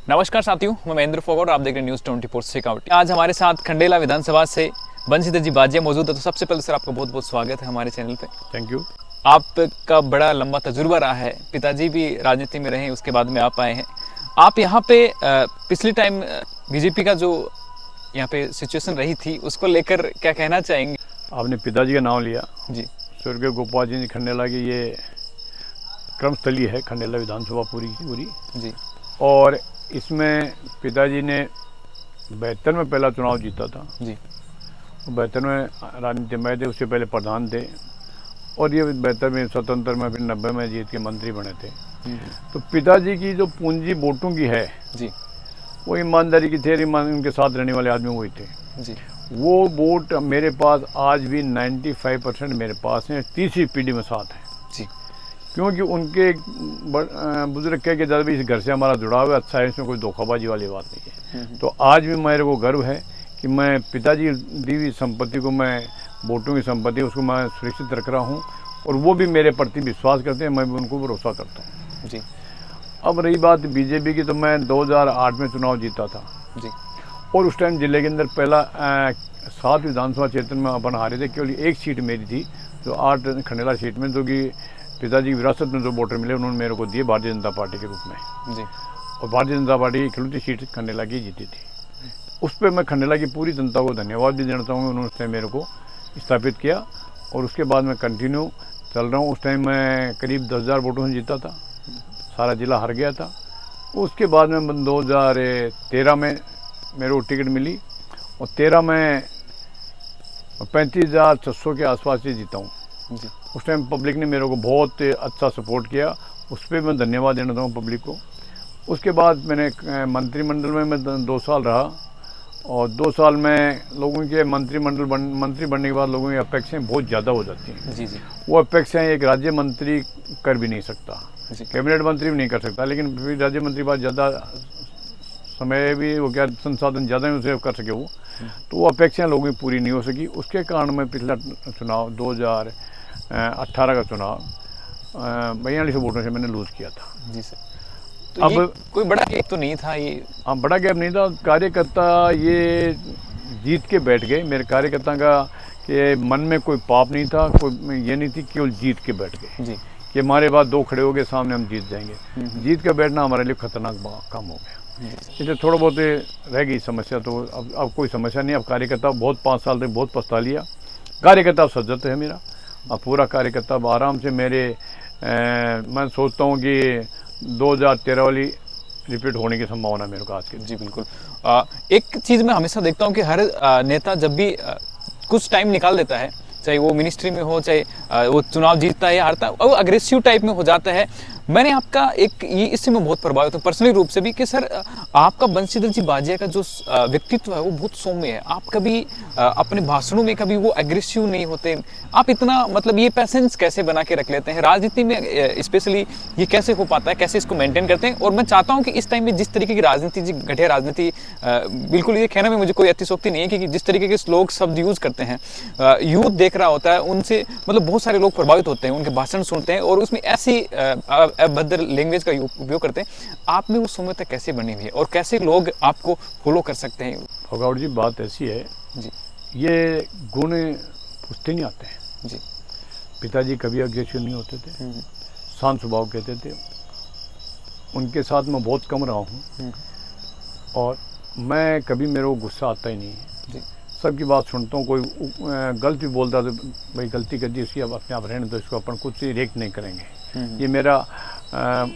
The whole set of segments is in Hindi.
नमस्कार साथियों, मैं महेंद्र फोगाट और आप देख रहे हैं न्यूज़ 24 शेखावटी। आज हमारे साथ खंडेला विधानसभा से बंशीधर जी बाजिया मौजूद है। तो सबसे पहले सर आपका बहुत बहुत स्वागत है हमारे चैनल पे। Thank you. आपका बड़ा लंबा तजुर्बा रहा है, पिताजी भी राजनीति में रहे, उसके बाद में आप आए हैं। आप यहाँ पे पिछले टाइम बीजेपी का जो यहाँ पे सिचुएशन रही थी उसको लेकर क्या कहना चाहेंगे? आपने पिताजी का नाम लिया जी। स्वर्गीय गोपाल जी खंडेला की ये क्रमस्थली है खंडेला विधानसभा पूरी की पूरी जी। और इसमें पिताजी ने 72 में पहला चुनाव जीता था जी। 72 में राजनीति में थे, उससे पहले प्रधान थे और ये 72 में स्वतंत्र में फिर 90 में जीत के मंत्री बने थे। तो पिताजी की जो पूंजी वोटों की है जी, वो ईमानदारी की थे, उनके साथ रहने वाले आदमी वही थे जी। वो वोट मेरे पास आज भी 95% मेरे पास हैं, तीसरी पीढ़ी में साथ है जी। क्योंकि उनके बुजुर्ग कह के ज़्यादा भी इस घर से हमारा जुड़ाव है, अच्छा है, इसमें कोई धोखाबाजी वाली बात नहीं है। तो आज भी मेरे को गर्व है कि मैं पिताजी दी हुई संपत्ति को, मैं वोटों की संपत्ति उसको मैं सुरक्षित रख रहा हूँ और वो भी मेरे प्रति विश्वास करते हैं, मैं भी उनको भरोसा करता हूँ जी। अब रही बात बीजेपी की, तो मैं 2008 में चुनाव जीता था जी। और उस टाइम जिले के अंदर पहला 7 विधानसभा क्षेत्र में अपन हारे थे, केवल एक सीट मेरी थी जो 8 खंडेला सीट में, जो कि पिताजी की विरासत में जो वोटर मिले उन्होंने मेरे को दिए भारतीय जनता पार्टी के रूप में जी। और भारतीय जनता पार्टी की इकलौती सीट खंडेला की जीती थी। उस पर मैं खंडेला की पूरी जनता को धन्यवाद भी देना चाहूँगा, उन्होंने मेरे को स्थापित किया और उसके बाद मैं कंटिन्यू चल रहा हूँ। उस टाइम मैं करीब 10,000 वोटों से जीता था, सारा जिला हार गया था। उसके बाद में 2013 में मेरे को टिकट मिली और 13 में 35,600 के आसपास से जीता हूँ। उस टाइम पब्लिक ने मेरे को बहुत अच्छा सपोर्ट किया, उस पर मैं धन्यवाद देना चाहूँ पब्लिक को। उसके बाद मैंने मंत्रिमंडल में मैं 2 साल रहा और 2 साल में लोगों के मंत्री बनने के बाद लोगों की अपेक्षाएं बहुत ज़्यादा हो जाती हैं। जी। जी। वो अपेक्षाएं एक राज्य मंत्री कर भी नहीं सकता, कैबिनेट मंत्री भी नहीं कर सकता, लेकिन फिर राज्य मंत्री के बाद ज़्यादा समय भी वो क्या संसाधन ज़्यादा ही उसे कर सके वो, तो वो अपेक्षाएं लोगों की पूरी नहीं हो सकी। उसके कारण मैं पिछला चुनाव 2018 का चुनाव 42 वोटों से मैंने लूज़ किया था। जी सर। तो अब ये कोई बड़ा गैप तो नहीं था ये? हाँ, बड़ा गैप नहीं था। कार्यकर्ता ये जीत के बैठ गए, मेरे कार्यकर्ता का कि मन में कोई पाप नहीं था, कोई ये नहीं थी, केवल जीत के बैठ गए जी। कि हमारे बाद 2 खड़े हो गए सामने, हम जीत जाएंगे। जीत का बैठना हमारे लिए खतरनाक काम हो गया, इसलिए थोड़ा बहुत रह गई समस्या। तो अब कोई समस्या नहीं। अब कार्यकर्ता बहुत 5 साल तक बहुत पछता लिया। कार्यकर्ता सज्जत है मेरा, अब पूरा कार्यकर्ता अब आराम से मेरे मैं सोचता हूँ कि 2013 वाली रिपीट होने की संभावना मेरे को आज के। जी बिल्कुल। एक चीज़ मैं हमेशा देखता हूँ कि हर नेता जब भी कुछ टाइम निकाल देता है, चाहे वो मिनिस्ट्री में हो, चाहे वो चुनाव जीतता है या हारता है, वो अग्रेसिव टाइप में हो जाता है। मैंने आपका एक ये इससे मैं बहुत प्रभावित हूँ पर्सनली रूप से भी कि सर आपका बंशीधर जी बाजिया का जो व्यक्तित्व है वो बहुत सौम्य है। आप कभी अपने भाषणों में कभी वो एग्रेसिव नहीं होते। आप इतना मतलब ये पैसेंस कैसे बना के रख लेते हैं राजनीति में, स्पेशली ये कैसे हो पाता है, कैसे इसको मेंटेन करते हैं? और मैं चाहता हूँ कि इस टाइम में जिस तरीके की राजनीति, जी घटिया राजनीति, बिल्कुल ये कहने में मुझे कोई अतिशोक्ति नहीं है कि जिस तरीके के लोग शब्द यूज करते हैं, यूथ देख रहा होता है, उनसे मतलब बहुत सारे लोग प्रभावित होते हैं, उनके भाषण सुनते हैं और उसमें ऐसी अभद्र लैंग्वेज का उपयोग करते हैं। आप में वो सौम्यता कैसे बनी हुई है और कैसे लोग आपको फॉलो कर सकते हैं? फोगाट जी, बात ऐसी है जी, ये गुण पूछते नहीं आते हैं जी। पिताजी कभी अग्रेसिव नहीं होते थे, शांत स्वभाव कहते थे। उनके साथ मैं बहुत कम रहा हूँ और मैं कभी मेरे को गुस्सा आता ही नहीं है। सबकी बात सुनता हूँ। कोई गलत भी बोलता तो भाई गलती कर दी, उसकी अब अपने आप रहने तो इसको अपन कुछ ही रिएक्ट नहीं करेंगे। ये मेरा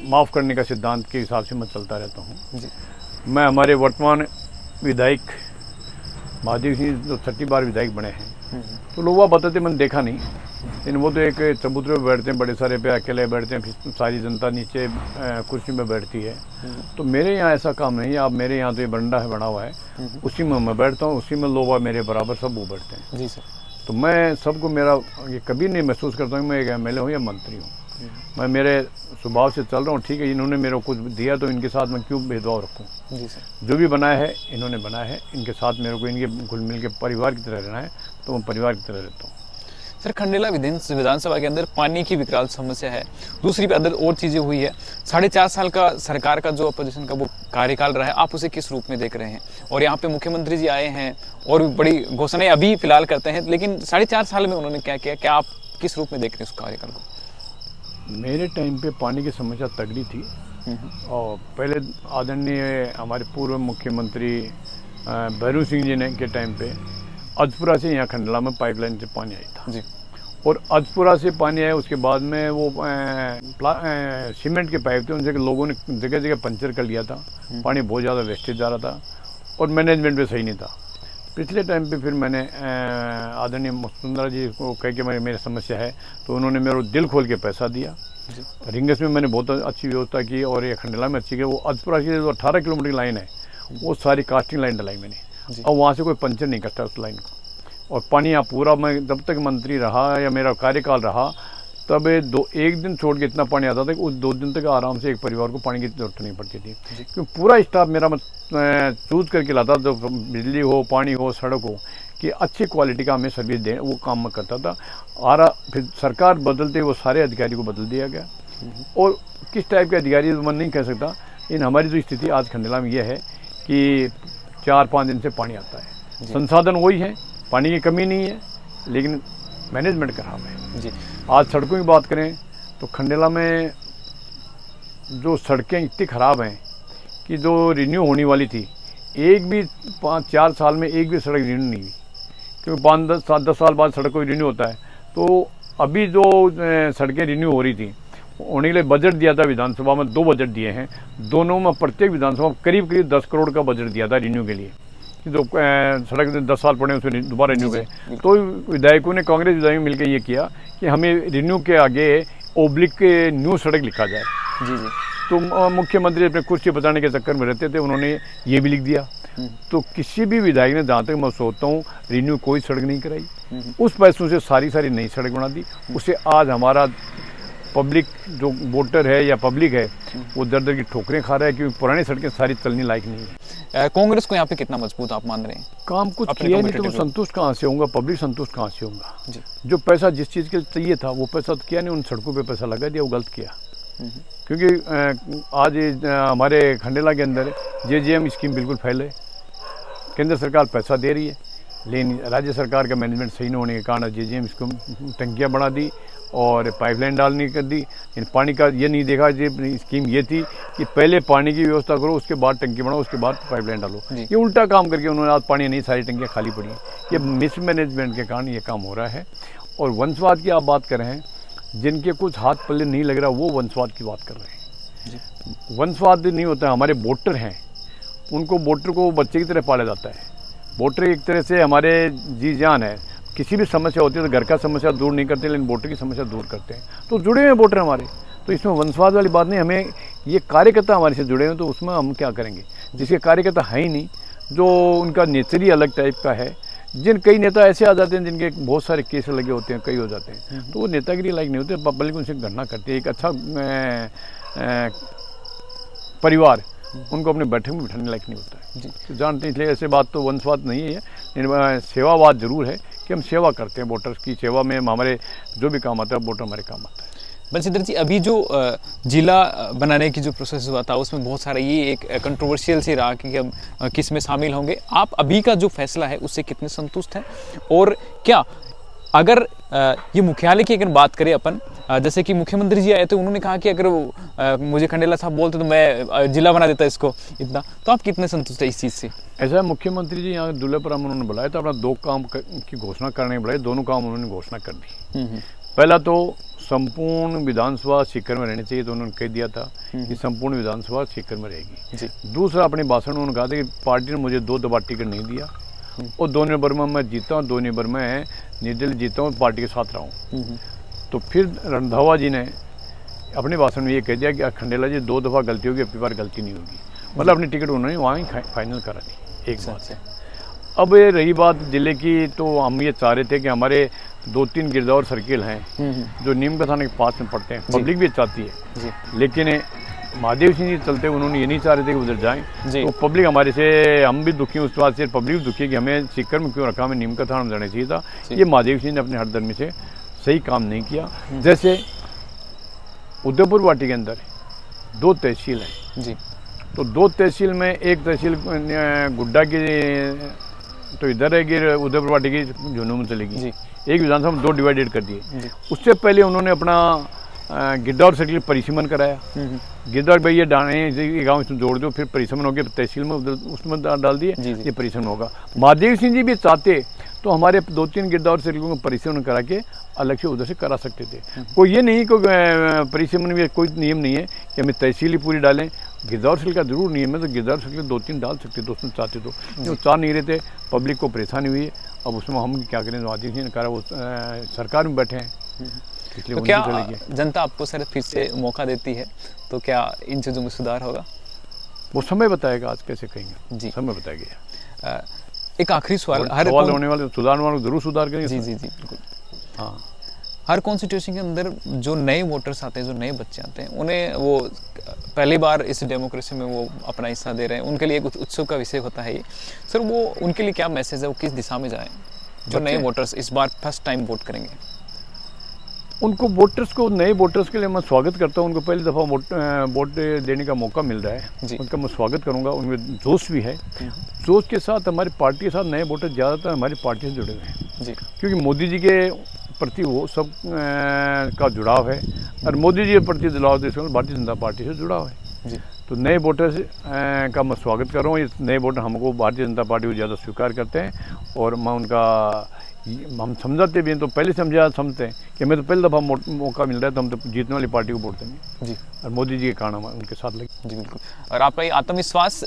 माफ़ करने का सिद्धांत के हिसाब से मैं चलता रहता हूँ। मैं हमारे वर्तमान विधायक महादेव सिंह जो 6ठी बार विधायक बने हैं, तो लोग बताते मैंने देखा नहीं, लेकिन वो तो एक चबूतरे पे बैठते हैं, बड़े सारे पे अकेले बैठते हैं, फिर सारी जनता नीचे कुर्सी में बैठती है। तो मेरे यहाँ ऐसा काम नहीं है। आप मेरे यहाँ तो ये बंडा है बना हुआ है, उसी में मैं बैठता हूँ, उसी में लोग मेरे बराबर सब वो बैठते हैं। जी सर। तो मैं सबको मेरा ये कभी नहीं महसूस करता हूँ मैं एक MLA हूँ या मंत्री हूँ। मैं मेरे स्वभाव से चल रहा हूँ। ठीक है, इन्होंने मेरे को कुछ दिया तो इनके साथ मैं क्यों भेदभाव रखूँ? जी सर। जो भी बनाया है इन्होंने बनाया है, इनके साथ मेरे को इनके घुल मिल के परिवार की तरह रहना है, तो मैं परिवार की तरह रहता हूँ। सर खंडेला विधानसभा के अंदर पानी की विकराल समस्या है, दूसरी पे अदर और चीजें हुई है। 4.5 साल का सरकार का जो अपोजिशन का वो कार्यकाल रहा है, आप उसे किस रूप में देख रहे हैं? और यहाँ पे मुख्यमंत्री जी आए हैं और बड़ी घोषणाएं अभी फिलहाल करते हैं, लेकिन 4.5 साल में उन्होंने क्या किया, क्या आप किस रूप में देख रहे हैं उस कार्यकाल को? मेरे टाइम पे पानी की समस्या तगड़ी थी और पहले आदरणीय हमारे पूर्व मुख्यमंत्री भैरू सिंह जी ने के टाइम पे अजपुरा से यहाँ खंडला में पाइपलाइन से पानी आया था जी। और अजपुरा से पानी आया, उसके बाद में वो सीमेंट के पाइप थे, उनसे लोगों ने जगह जगह पंचर कर लिया था, पानी बहुत ज़्यादा वेस्टेज जा रहा था और मैनेजमेंट भी सही नहीं था। पिछले टाइम पे फिर मैंने आदरणीय वसुंधरा जी को कह के मेरी समस्या है, तो उन्होंने मेरे दिल खोल के पैसा दिया। रिंगस में मैंने बहुत अच्छी व्यवस्था की और ये खंडला में अच्छी की। वो अजपुरा की जो 18 किलोमीटर की लाइन है, वो सारी कास्टिंग लाइन डलाई मैंने, और वहाँ से कोई पंचर नहीं करता उस लाइन को। और पानी यहाँ पूरा, मैं जब तक मंत्री रहा या मेरा कार्यकाल रहा, तब एक दिन छोड़ के इतना पानी आता था कि उस 2 दिन तक आराम से एक परिवार को पानी की जरूरत नहीं पड़ती थी, क्योंकि पूरा स्टाफ मेरा चूज करके लाता, जो बिजली हो, पानी हो, सड़क हो, कि अच्छी क्वालिटी का हमें सर्विस दें, वो काम मैं करता था। फिर सरकार बदलते वो सारे अधिकारी को बदल दिया गया, और किस टाइप के अधिकारी मैं नहीं कह सकता, लेकिन हमारी जो स्थिति आज खंडेला में यह है कि 4-5 दिन से पानी आता है, संसाधन वही है, पानी की कमी नहीं है, लेकिन मैनेजमेंट खराब है जी। आज सड़कों की बात करें तो खंडेला में जो सड़कें इतनी ख़राब हैं कि जो रिन्यू होने वाली थी, एक भी 5-4 साल में एक भी सड़क रिन्यू नहीं हुई, क्योंकि 5-10 साल बाद सड़क को रिन्यू होता है। तो अभी जो सड़कें रिन्यू हो रही थी, होने के लिए बजट दिया था विधानसभा में, 2 बजट दिए हैं, दोनों में प्रत्येक विधानसभा में करीब 10 करोड़ का बजट दिया था रिन्यू के लिए, जो सड़क 10 साल पड़े उसमें दोबारा रिन्यू करें। तो विधायकों ने, कांग्रेस विधायकों ने मिलकर ये किया कि हमें रिन्यू के आगे ओब्लिक के न्यू सड़क लिखा जाए। जी जी। तो मुख्यमंत्री अपने कुर्सी बचाने के चक्कर में रहते थे, उन्होंने ये भी लिख दिया। तो किसी भी विधायक ने, जहाँ तक मैं सोचता हूँ, रिन्यू कोई सड़क नहीं कराई, उस पैसों से सारी नई सड़क बना दी। उससे आज हमारा पब्लिक जो वोटर है या पब्लिक है, वो दर की ठोकरें खा रहा है, क्योंकि पुरानी सड़कें सारी चलने लाइक नहीं है। कांग्रेस को यहाँ पे कितना मजबूत आप मान रहे हैं? काम कुछ किया नहीं तो संतुष्ट कहाँ से होगा, पब्लिक संतुष्ट कहाँ से होगा? जो पैसा जिस चीज़ के चाहिए था वो पैसा तो किया नहीं, उन सड़कों पे पैसा लगा दिया, वो गलत किया। क्योंकि आज हमारे खंडेला के अंदर JJM स्कीम बिल्कुल फैल है, केंद्र सरकार पैसा दे रही है, लेकिन राज्य सरकार का मैनेजमेंट सही न होने के कारण JJM स्कीम टंकियाँ बढ़ा दी और पाइपलाइन डालनी कर दी। इन पानी का ये नहीं देखा, ये स्कीम ये थी कि पहले पानी की व्यवस्था करो, उसके बाद टंकी बनाओ, उसके बाद पाइपलाइन डालो। ये उल्टा काम करके उन्होंने आज पानी नहीं, सारी टंकियाँ खाली पड़ी हैं। ये मिसमैनेजमेंट के कारण ये काम हो रहा है। और वंशवाद की आप बात कर रहे हैं, जिनके कुछ हाथ पल्ले नहीं लग रहा, वो वंशवाद की बात कर रहे हैं। वंशवाद नहीं होता है, हमारे वोटर हैं, उनको वोटर को बच्चे की तरह पाला जाता है। वोटर एक तरह से हमारे जी जान है, किसी भी समस्या होती है तो घर का समस्या दूर नहीं करते, लेकिन वोटर की समस्या दूर करते हैं। तो जुड़े हुए वोटर हमारे, तो इसमें वंशवाद वाली बात नहीं। हमें ये कार्यकर्ता हमारे से जुड़े हुए, तो उसमें हम क्या करेंगे? जिसके कार्यकर्ता है ही नहीं, जो उनका नेचर ही अलग टाइप का है। कई नेता ऐसे आ जाते हैं जिनके बहुत सारे केस लगे होते हैं, कई हो जाते हैं, तो वो नेतागिरी लायक नहीं होते, बल्कि उनसे गणना करते हैं। एक अच्छा परिवार उनको अपने बैठक में बिठाने लायक नहीं होता है। तो जानते हैं, इसलिए ऐसे बात तो वंशवाद नहीं है, सेवावाद जरूर है कि हम सेवा करते हैं, वोटर्स की सेवा में हमारे जो भी काम आता है, वोटर हमारे काम आता है। बंशीधर जी, अभी जो जिला बनाने की जो प्रोसेस हुआ था, उसमें बहुत सारा ये एक कंट्रोवर्शियल सी रहा कि अब किस में शामिल होंगे। आप अभी का जो फैसला है उससे कितने संतुष्ट हैं? और क्या अगर ये मुख्यालय की अगर बात करें अपन, जैसे कि मुख्यमंत्री जी आए थे, उन्होंने कहा कि अगर मुझे खंडेला साहब बोलते तो मैं जिला बना देता इसको इतना, तो आप कितने संतुष्ट है इस चीज़ से? ऐसा मुख्यमंत्री जी यहाँ दुल्लापुरम उन्होंने बुलाया था, अपना 2 काम की घोषणा करने बुलाए, दोनों काम उन्होंने घोषणा कर दी। पहला तो संपूर्ण विधानसभा सीकर में रहनी चाहिए, तो उन्होंने कह दिया था कि संपूर्ण विधानसभा सीकर में रहेगी। दूसरा, अपने भाषण में उन्होंने कहा था कि पार्टी ने मुझे 2 दबा टिकट नहीं दिया, और 2 नवंबर में मैं जीता हूँ, 2 नवंबर में निर्दलीय जीता हूँ, पार्टी के साथ रहा हूँ। तो फिर रंधावा जी ने अपने भाषण में ये कह दिया कि खंडेला जी 2 दफ़ा गलती होगी, अपनी बार गलती नहीं होगी। मतलब अपनी टिकट उन्होंने वहाँ ही फाइनल करा दी। एक बात है। अब ये रही बात जिले की, तो हम ये चाह रहे थे कि हमारे 2-3 गिरदौर सर्किल हैं जो नीम का थाने के पास में पड़ते हैं, पब्लिक भी चाहती है, लेकिन महादेव सिंह जी चलते उन्होंने ये नहीं चाह रहे थे कि उधर जाएं। जी। तो पब्लिक हमारे से, हम भी दुखी हैं उस बात से, पब्लिक भी दुखी है कि हमें सीकर में क्यों रखा, हमें नीम का थाना में जाना चाहिए था। ये महादेव सिंह ने अपने हरदर्मी से सही काम नहीं किया। जैसे उदयपुर वाटी के अंदर 2 तहसील हैं जी। तो 2 तहसील में एक तहसील गुड्डा की तो इधर है कि उदयपुर वाटी की झुंझुनू में चलेगी। जी। एक विधानसभा में 2 डिवाइडेड कर दिए। जी। उससे पहले उन्होंने अपना गिद्धौर सर्किल परिसीमन कराया। गिद्धौर भाई ये डाणे गाँव इसमें जोड़ दो, फिर परिसीमन हो गया तहसील में, उधर उसमें डाल दिए, ये परिसीमन होगा। महादेव सिंह जी भी चाहते तो हमारे 2-3 गिद्धौर सर्किल को परिसीमन करा के अलग से उधर से करा सकते थे। कोई ये नहीं, कोई परिसीमन में कोई नियम नहीं है कि हमें तहसील ही पूरी डालें। गिद्धौर सर्किल का जरूर नियम है, तो गिद्धौर सर्किल 2-3 डाल सकते थे उसमें चाहते तो, जो चाह नहीं रहे थे। पब्लिक को परेशानी हुई है, अब उसमें हम क्या करें। महादेव सिंह ने कहा वो सरकार में बैठे हैं, इसलिए तो क्या जनता आपको सर फिर से मौका देती है तो क्या इन चीज़ों में सुधार होगा? वो समय बताएगा, आज कैसे कहेंगे जी। समय बताएगा। एक आखिरी सवाल, सवाल होने वाले सुधारने वाले जरूर सुधार करेंगे। जी जी जी बिल्कुल। हाँ, हर कॉन्स्टिट्यूशन के अंदर जो नए वोटर्स आते हैं, जो नए बच्चे आते हैं, उन्हें वो पहली बार इस डेमोक्रेसी में वो अपना हिस्सा दे रहे हैं, उनके लिए एक उत्सव का विषय होता है ये। सर वो उनके लिए क्या मैसेज है, वो किस दिशा में जाएं जो नए वोटर्स इस बार फर्स्ट टाइम वोट करेंगे? उनको वोटर्स को, नए वोटर्स के लिए मैं स्वागत करता हूँ। उनको पहली दफ़ा वोट देने का मौका मिल रहा है, उनका मैं स्वागत करूँगा। उनमें जोश भी है। जोश के साथ हमारी पार्टी के साथ नए वोटर ज़्यादातर हमारी पार्टी से जुड़े हुए हैं जी, क्योंकि मोदी जी के प्रति वो सब का जुड़ाव है, और मोदी जी के प्रति जुड़ाव देश में भारतीय जनता पार्टी से जुड़ाव है जी। तो नए वोटर्स का मैं स्वागत कर रहा हूँ। ये नए वोटर हमको भारतीय जनता पार्टी को ज़्यादा स्वीकार करते हैं, और मैं उनका, हम समझाते भी हैं, तो पहले समझते हैं कि हमें तो पहली दफ़ा मौका मिल रहा है, तो हम तो जीतने वाली पार्टी को वोट देंगे जी, और मोदी जी के कारण हम उनके साथ लगे। जी बिल्कुल। और आपका ये आत्मविश्वास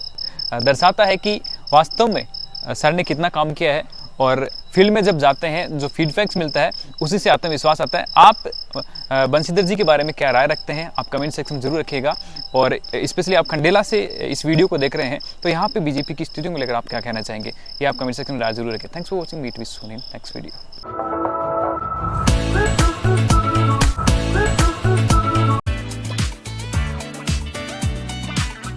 दर्शाता है कि वास्तव में सर ने कितना काम किया है, और फील्ड में जब जाते हैं जो फीडबैक्स मिलता है उसी से आत्मविश्वास आता है। आप बंशीधर जी के बारे में क्या राय रखते हैं, आप कमेंट सेक्शन में जरूर रखिएगा। और स्पेशली आप खंडेला से इस वीडियो को देख रहे हैं तो यहाँ पे बीजेपी की स्थिति को लेकर आप क्या कहना चाहेंगे, ये आप कमेंट सेक्शन में राय जरूर रखें। Thanks for watching, meet with soon in next video.